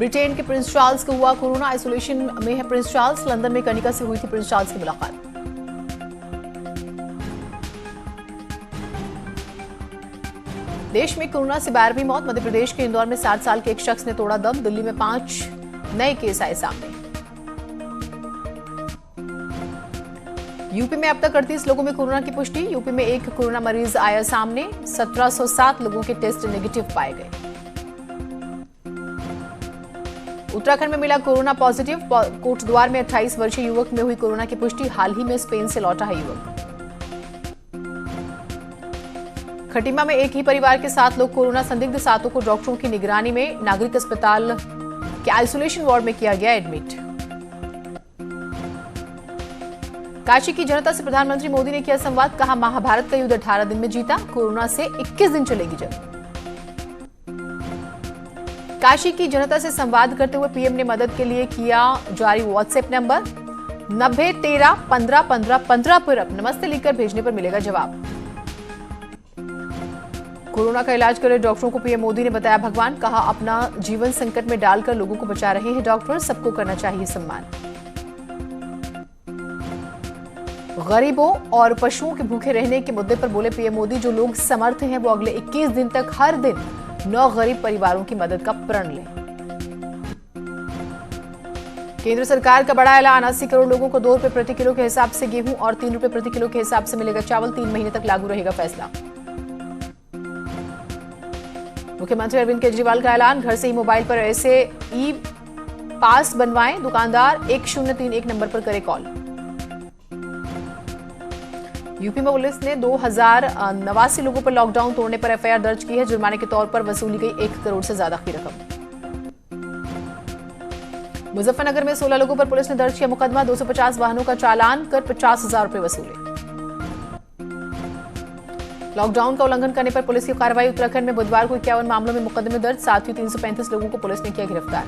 Britain के Prince Charles को हुआ कोरोना, आइसोलेशन में है प्रिंस चार्ल्स। लंदन में कनिका से हुई थी प्रिंस चार्ल्स की मुलाकात। देश में कोरोना से 12वीं मौत। मध्य प्रदेश के इंदौर में 60 साल के एक शख्स ने तोड़ा दम। दिल्ली में 5 नए केस आए सामने। यूपी में अब तक 38 लोगों में कोरोना की पुष्टि। यूपी में एक कोरोना मरीज आया सामने। 1707 लोगों के टेस्ट नेगेटिव पाए गए। उत्तराखंड में मिला कोरोना पॉजिटिव। कोटद्वार में 28 वर्षीय युवक में हुई कोरोना की पुष्टि। हाल ही में स्पेन से लौटा है युवक। खटीमा में एक ही परिवार के 7 लोग कोरोना संदिग्ध। 7 को डॉक्टरों की निगरानी में नागरिक अस्पताल के आइसोलेशन वार्ड में किया गया एडमिट। काशी की जनता से प्रधानमंत्री मोदी ने किया संवाद। कहा, महाभारत का युद्ध 18 दिन में जीता, कोरोना से 21 दिन चलेगी जंग। काशी की जनता से संवाद करते हुए पीएम ने मदद के लिए किया जारी व्हाट्सएप नंबर 90 13 15 15 15 पर अब नमस्ते लिखकर भेजने पर मिलेगा जवाब। कोरोना का इलाज कर रहे डॉक्टरों को पीएम मोदी ने बताया भगवान। कहा, अपना जीवन संकट में डालकर लोगों को बचा रहे हैं डॉक्टर, सबको करना चाहिए सम्मान। गरीबों और पशुओं के भूखे रहने के मुद्दे पर बोले पीएम मोदी, जो लोग समर्थ हैं वो अगले 21 दिन तक हर दिन 9 गरीब परिवारों की मदद का प्रण लें। केंद्र सरकार का बड़ा ऐलान। 80 करोड़ लोगों को 2 रुपए प्रति किलो के हिसाब से गेहूं और 3 रुपए प्रति किलो के हिसाब से मिलेगा चावल। 3 महीने तक लागू रहेगा फैसला। मुख्यमंत्री अरविंद केजरीवाल का ऐलान। घर से ही मोबाइल पर ऐसे ई पास बनवाएं। दुकानदार 1031 नंबर पर करे कॉल। यूपी में पुलिस ने 2089 लोगों पर लॉकडाउन तोड़ने पर एफआईआर दर्ज की है। जुर्माने के तौर पर वसूली गई 1 करोड़ से ज्यादा की रकम। मुजफ्फरनगर में 16 लोगों पर पुलिस ने दर्ज किया मुकदमा। 250 वाहनों का चालान कर 50,000 रुपए वसूले। लॉकडाउन का उल्लंघन करने पर पुलिस की कार्रवाई। उत्तराखंड में बुधवार को 51 मामलों में मुकदमे दर्ज। साथ ही 335 लोगों को पुलिस ने किया गिरफ्तार।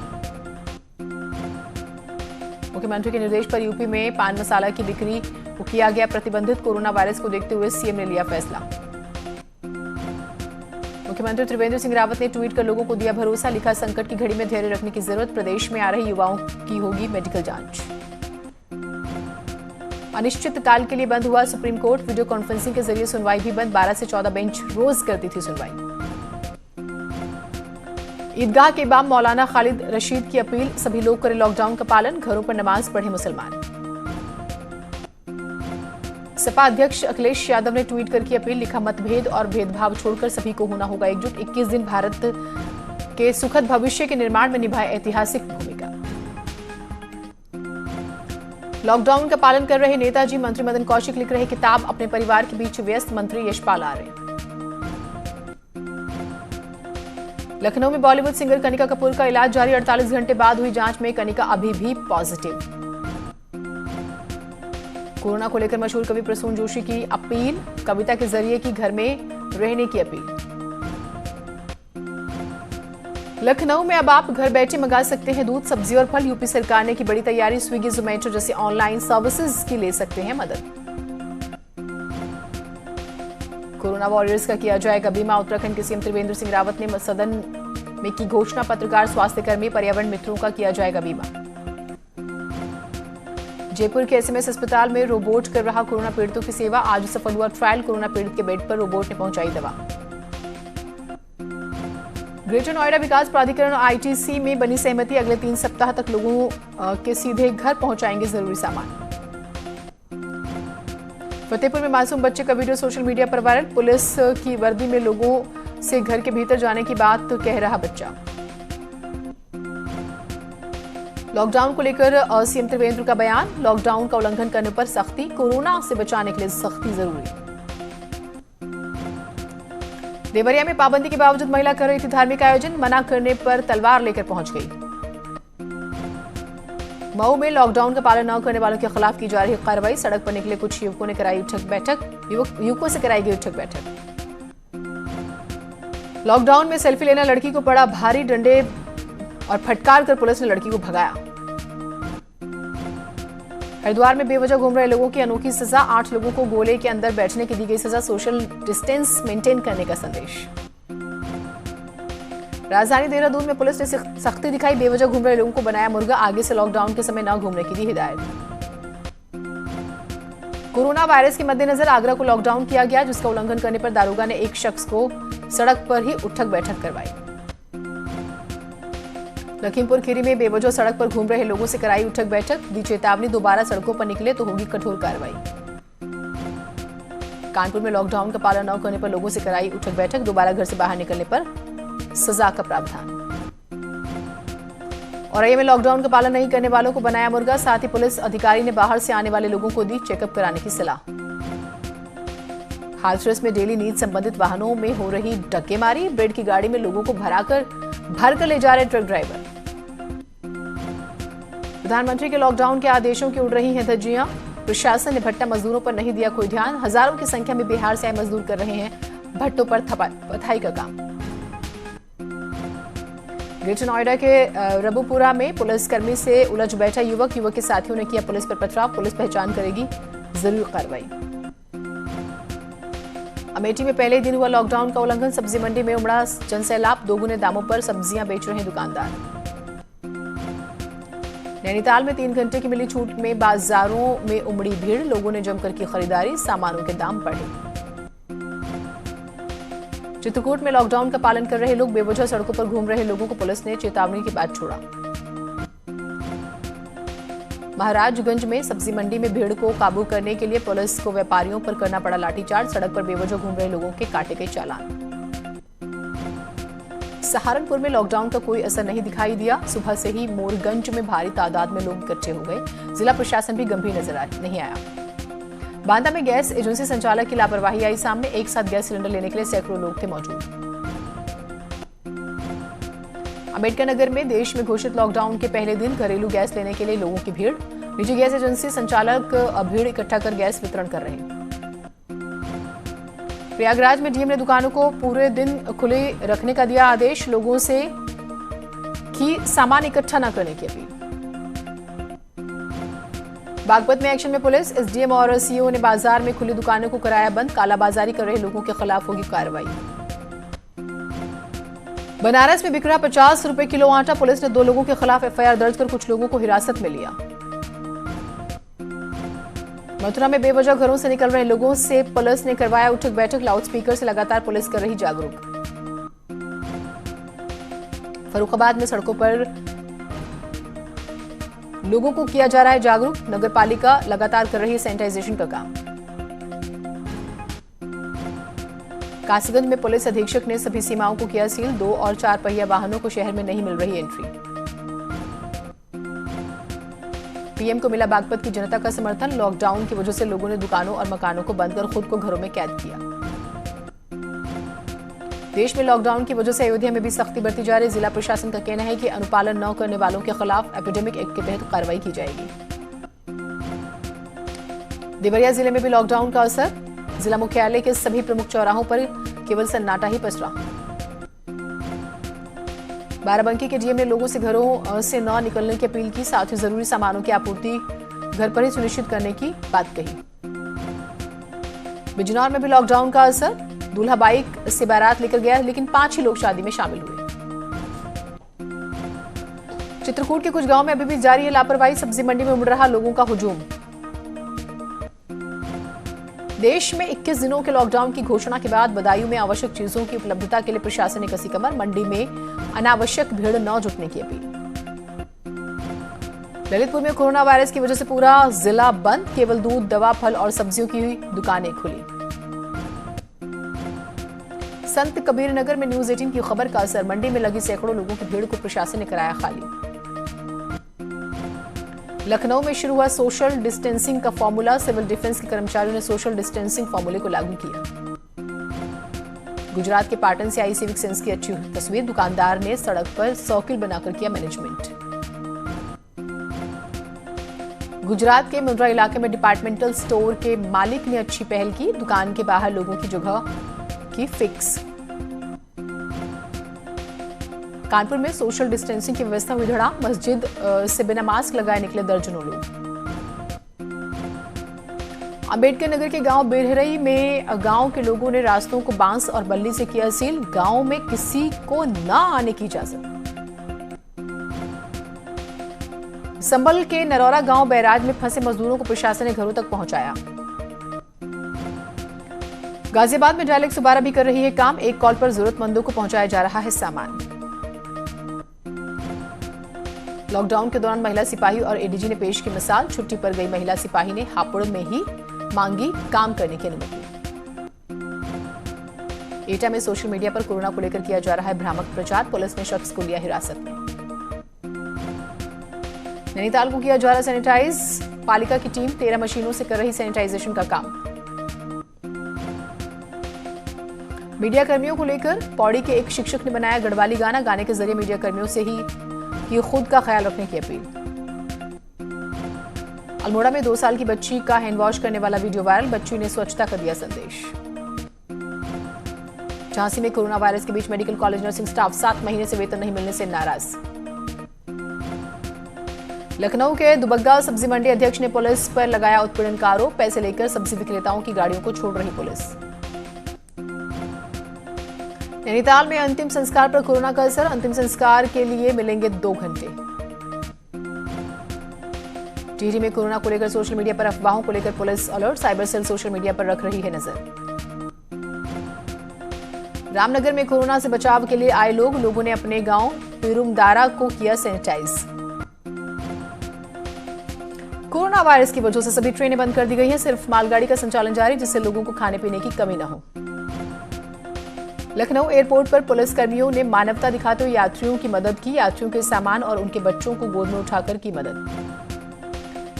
मुख्यमंत्री के निर्देश पर यूपी में पान मसाला की बिक्री को किया गया प्रतिबंधित। कोरोना वायरस को देखते हुए सीएम ने लिया फैसला। मुख्यमंत्री त्रिवेंद्र सिंह रावत ने ट्वीट कर लोगों को दिया भरोसा। लिखा, संकट की घड़ी में धैर्य रखने की जरूरत। प्रदेश में आ रहे युवाओं की होगी मेडिकल जांच। अनिश्चित काल के लिए बंद हुआ सुप्रीम कोर्ट। वीडियो कॉन्फ्रेंसिंग के जरिए सुनवाई भी बंद। 12 से 14 बेंच रोज करती थी सुनवाई। ईदगाह के इमाम मौलाना खालिद रशीद की अपील। सभी लोग करें लॉकडाउन का पालन। घरों पर नमाज पढ़े मुसलमान। सपा अध्यक्ष अखिलेश यादव ने ट्वीट कर की अपील। लिखा, मतभेद और भेदभाव छोड़कर सभी को होना होगा एकजुट। 21 दिन भारत के सुखद भविष्य के निर्माण में निभाए ऐतिहासिक भूमिका। लॉकडाउन का पालन कर रहे नेताजी। मंत्री मदन कौशिक लिख रहे किताब। अपने परिवार के बीच व्यस्त मंत्री यशपाल आर्य। लखनऊ में बॉलीवुड सिंगर कनिका कपूर का इलाज जारी। 48 घंटे बाद हुई जांच में कनिका अभी भी पॉजिटिव। कोरोना को लेकर मशहूर कवि प्रसून जोशी की अपील। कविता के जरिए की घर में रहने की अपील। लखनऊ में अब आप घर बैठे मंगा सकते हैं दूध, सब्जी और फल। यूपी सरकार ने की बड़ी तैयारी। स्विगी, जोमेटो जैसे ऑनलाइन सर्विसेज की ले सकते हैं मदद। कोरोना वॉरियर्स का किया जाएगा बीमा। उत्तराखंड के सीएम त्रिवेंद्र सिंह रावत ने सदन में की घोषणा। पत्रकार, स्वास्थ्य कर्मी, पर्यावरण मित्रों का किया जाएगा बीमा। जयपुर के एसएमएस अस्पताल में रोबोट कर रहा कोरोना पीड़ितों की सेवा। आज सफल हुआ ट्रायल। कोरोना पीड़ित के बेड पर रोबोट ने पहुंचाई दवा। ग्रेटर नोएडा विकास प्राधिकरण और आईटीसी में बनी सहमति। अगले 3 सप्ताह तक लोगों के सीधे घर पहुंचाएंगे जरूरी सामान। फतेहपुर में मासूम बच्चे का वीडियो सोशल मीडिया पर वायरल। पुलिस की वर्दी में लोगों से घर के भीतर जाने की बात कह रहा बच्चा। लॉकडाउन को लेकर सीएम त्रिवेंद्र का बयान। लॉकडाउन का उल्लंघन करने पर सख्ती। कोरोना से बचाने के लिए सख्ती जरूरी। देवरिया में पाबंदी के बावजूद महिला कर रही थी धार्मिक आयोजन। मना करने पर तलवार लेकर पहुंच गई। मऊ में लॉकडाउन का पालन न करने वालों के खिलाफ की जा रही कार्रवाई। सड़क पर निकले कुछ युवकों ने कराई उठक बैठक। युवकों से कराई गई उठक बैठक। लॉकडाउन में सेल्फी लेना लड़की को पड़ा भारी। डंडे और फटकार कर पुलिस ने लड़की को भगाया। हरिद्वार में बेवजह घूम रहे लोगों की अनोखी सजा। 8 लोगों को गोले के अंदर बैठने की दी गई सजा। सोशल डिस्टेंस मेंटेन करने का संदेश। राजधानी देहरादून में पुलिस ने सख्ती दिखाई, बेवजह घूम रहे लोगों को बनाया मुर्गा, आगे से लॉकडाउन के समय न घूमने की दी हिदायत। कोरोना वायरस के मद्देनजर आगरा को लॉकडाउन किया गया, जिसका उल्लंघन करने पर दारोगा ने एक शख्स को सड़क पर ही उठक बैठक करवाई। लखीमपुर खीरी में बेवजह सड़क पर घूम रहे लोगों से कराई उठक बैठक, दी चेतावनी, दोबारा सड़कों पर निकले तो होगी कठोर कार्रवाई। कानपुर में लॉकडाउन का पालन न करने पर लोगों से कराई उठक बैठक, दोबारा घर से बाहर निकलने पर सजा का प्रावधान। औरैया में लॉकडाउन का पालन नहीं करने वालों को बनाया मुर्गा, साथ ही पुलिस अधिकारी ने बाहर से आने वाले लोगों को दी चेकअप कराने की सलाह। हाथरस में डेली नीड संबंधित वाहनों में हो रही डक्केमारी, ब्रेड की गाड़ी में लोगों को भरकर ले जा रहे ट्रक ड्राइवर। प्रधानमंत्री के लॉकडाउन के आदेशों की उड़ रही हैं धज्जियां, प्रशासन ने भट्टा मजदूरों पर नहीं दिया कोई ध्यान, हजारों की संख्या में बिहार से आए मजदूर कर रहे हैं भट्टों पर पथाई का काम। ग्रेटर नोएडा के रबुपुरा में पुलिसकर्मी से उलझ बैठा युवक के साथियों ने किया पुलिस पर पथराव, पुलिस पहचान करेगी, जरूर कार्रवाई। अमेठी में पहले दिन हुआ लॉकडाउन का उल्लंघन, सब्जी मंडी में उमड़ा जनसैलाब, दोगुने दामों पर सब्जियां बेच रहे दुकानदार। नैनीताल में 3 घंटे की मिली छूट में बाजारों में उमड़ी भीड़, लोगों ने जमकर की खरीदारी, सामानों के दाम बढ़े। चित्रकूट में लॉकडाउन का पालन कर रहे लोग, बेवजह सड़कों पर घूम रहे लोगों को पुलिस ने चेतावनी के बाद छोड़ा। महाराजगंज में सब्जी मंडी में भीड़ को काबू करने के लिए पुलिस को व्यापारियों पर करना पड़ा लाठीचार्ज, सड़क पर बेवजह घूम रहे लोगों के काटे गए चालान। सहारनपुर में लॉकडाउन का कोई असर नहीं दिखाई दिया, सुबह से ही मोरगंज में भारी तादाद में लोग इकट्ठे हो गए, जिला प्रशासन भी गंभीर नजर नहीं आया। बांदा में गैस एजेंसी संचालक की लापरवाही आई सामने, एक साथ गैस सिलेंडर लेने के लिए सैकड़ों लोग थे मौजूद। अम्बेडकर नगर में देश में घोषित लॉकडाउन के पहले दिन घरेलू गैस लेने के लिए लोगों की भीड़, निजी गैस एजेंसी संचालक भीड़ इकट्ठा कर गैस वितरण कर रहे हैं। प्रयागराज में डीएम ने दुकानों को पूरे दिन खुले रखने का दिया आदेश, लोगों से की सामान इकट्ठा न करने की अपील। बागपत में एक्शन में पुलिस, एसडीएम और सीओ ने बाजार में खुली दुकानों को कराया बंद, कालाबाजारी कर रहे लोगों के खिलाफ होगी कार्रवाई। बनारस में बिक रहा 50 रुपए किलो आटा, पुलिस ने 2 लोगों के खिलाफ एफआईआर दर्ज कर कुछ लोगों को हिरासत में लिया। मथुरा में बेवजह घरों से निकल रहे लोगों से पुलिस ने करवाया उठक बैठक, लाउडस्पीकर से लगातार पुलिस कर रही जागरूक। फर्रुखाबाद में सड़कों पर लोगों को किया जा रहा है जागरूक, नगर पालिका लगातार कर रही है सैनिटाइजेशन का काम। कासगंज में पुलिस अधीक्षक ने सभी सीमाओं को किया सील, 2 और 4 पहिया वाहनों को शहर में नहीं मिल रही एंट्री। पीएम को मिला बागपत की जनता का समर्थन, लॉकडाउन की वजह से लोगों ने दुकानों और मकानों को बंद कर खुद को घरों में कैद किया। देश में लॉकडाउन की वजह से अयोध्या में भी सख्ती बरती जा रही, जिला प्रशासन का कहना है कि अनुपालन न करने वालों के खिलाफ एपिडेमिक एक्ट के तहत कार्रवाई की जाएगी। देवरिया जिले में भी लॉकडाउन का असर, जिला मुख्यालय के सभी प्रमुख चौराहों पर केवल सन्नाटा ही पसरा। बाराबंकी के डीएम ने लोगों से घरों से न निकलने की अपील की, साथ ही जरूरी सामानों की आपूर्ति घर पर ही सुनिश्चित करने की बात कही। बिजनौर में भी लॉकडाउन का असर, दूल्हा बाइक से बारात लेकर गया, लेकिन 5 ही लोग शादी में शामिल हुए। चित्रकूट के कुछ गांव में अभी भी जारी है लापरवाही, सब्जी मंडी में उमड़ रहा लोगों का हुजूम। देश में 21 दिनों के लॉकडाउन की घोषणा के बाद बदायूं में आवश्यक चीजों की उपलब्धता के लिए प्रशासन ने कसी कमर, मंडी में अनावश्यक भीड़ न जुटने की अपील। ललितपुर में कोरोना वायरस की वजह से पूरा जिला बंद, केवल दूध, दवा, फल और सब्जियों की दुकानें खुली। संत कबीर नगर में न्यूज 18 की खबर का असर, मंडी में लगी सैकड़ों लोगों की भीड़ को प्रशासन ने कराया खाली। लखनऊ में शुरू हुआ सोशल डिस्टेंसिंग का फॉर्मूला, सिविल डिफेंस के कर्मचारियों ने सोशल डिस्टेंसिंग फॉर्मूले को लागू किया। गुजरात के पाटन से आई सिविक सेंस की अच्छी तस्वीर, दुकानदार ने सड़क पर सर्किल बनाकर किया मैनेजमेंट। गुजरात के मुंद्रा इलाके में डिपार्टमेंटल स्टोर के मालिक ने अच्छी पहल की, दुकान के बाहर लोगों की जगह की फिक्स। कानपुर में सोशल डिस्टेंसिंग की व्यवस्था हुई धड़ाम, मस्जिद से बिना मास्क लगाए निकले दर्जनों लोग। अंबेडकर नगर के गांव बेरहरई में गांव के लोगों ने रास्तों को बांस और बल्ली से किया सील। गांव में किसी को न आने की इजाजत। संभल के नरौरा गांव बैराज में फंसे मजदूरों को प्रशासन ने घरों तक पहुंचाया। गाजियाबाद में डायल 112 भी कर रही है काम। एक कॉल पर जरूरतमंदों को पहुंचाया जा रहा है सामान। लॉकडाउन के दौरान महिला सिपाही और एडीजी ने पेश की मिसाल। छुट्टी पर गई महिला सिपाही ने हापुड़ में ही मांगी काम करने की अनुमति। एटा में सोशल मीडिया पर कोरोना को लेकर किया जा रहा है भ्रामक प्रचार। पुलिस ने शख्स को लिया हिरासत में। नैनीताल को किया जा रहा सैनिटाइज। पालिका की टीम 13 मशीनों से कर रही सैनिटाइजेशन का काम। मीडिया कर्मियों को लेकर पौड़ी के एक शिक्षक ने बनाया गढ़वाली गाना। गाने के जरिए मीडिया कर्मियों से ही की खुद का ख्याल रखने की अपील। अल्मोड़ा में 2 साल की बच्ची का हैंड वॉश करने वाला वीडियो वायरल। बच्ची ने स्वच्छता का दिया संदेश। झांसी में कोरोना वायरस के बीच मेडिकल कॉलेज नर्सिंग स्टाफ 7 महीने से वेतन नहीं मिलने से नाराज। लखनऊ के दुबग्गा सब्जी मंडी अध्यक्ष ने पुलिस पर लगाया उत्पीड़न का आरोप। पैसे लेकर सब्जी विक्रेताओं की गाड़ियों को छोड़ रही पुलिस। नैनीताल में अंतिम संस्कार पर कोरोना का असर। अंतिम संस्कार के लिए मिलेंगे 2 घंटे। टिहरी में कोरोना को लेकर सोशल मीडिया पर अफवाहों को लेकर police alert. Cyber cell social media पर रख रही है नजर। रामनगर में कोरोना से बचाव के लिए आए लोगों ने अपने गांव पिरुमदारा को किया सैनिटाइज। कोरोना वायरस की वजह से सभी ट्रेनें बंद कर दी गई हैं। सिर्फ मालगाड़ी का संचालन जारी, जिससे लोगों को खाने पीने की कमी न हो। लखनऊ एयरपोर्ट पर पुलिसकर्मियों ने मानवता दिखाते हुए यात्रियों की मदद की। यात्रियों के सामान और उनके बच्चों को गोद में उठाकर की मदद।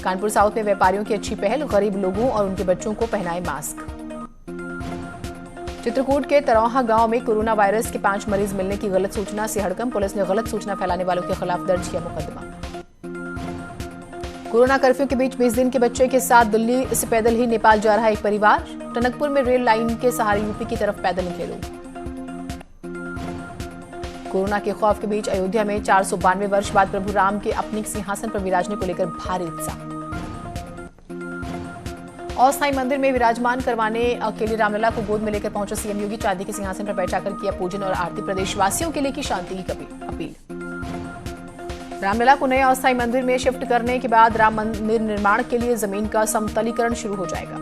कानपुर साउथ में व्यापारियों की अच्छी पहल। गरीब लोगों और उनके बच्चों को पहनाए मास्क। चित्रकूट के तरौहा गांव में कोरोना वायरस के 5 मरीज मिलने की गलत सूचना से हड़कंप। पुलिस ने गलत सूचना फैलाने वालों के खिलाफ दर्ज किया मुकदमा। कोरोना कर्फ्यू के बीच 20 दिन के बच्चे के साथ दिल्ली से पैदल ही नेपाल जा रहा एक परिवार। टनकपुर में रेल लाइन के सहारे यूपी की तरफ पैदल निकले लोग। कोरोना के खौफ के बीच अयोध्या में 492 वर्ष बाद प्रभु राम के अपने सिंहासन पर विराजने को लेकर भारी उत्साह। अस्थायी मंदिर में विराजमान करवाने के लिए रामलला को गोद में लेकर पहुंचे सीएम योगी। चांदी के सिंहासन पर बैठाकर किया पूजन और आरती। प्रदेशवासियों के लिए की शांति की अपील। रामलला को नए अस्थायी मंदिर में शिफ्ट करने के बाद राम मंदिर निर्माण के लिए जमीन का समतलीकरण शुरू हो जाएगा।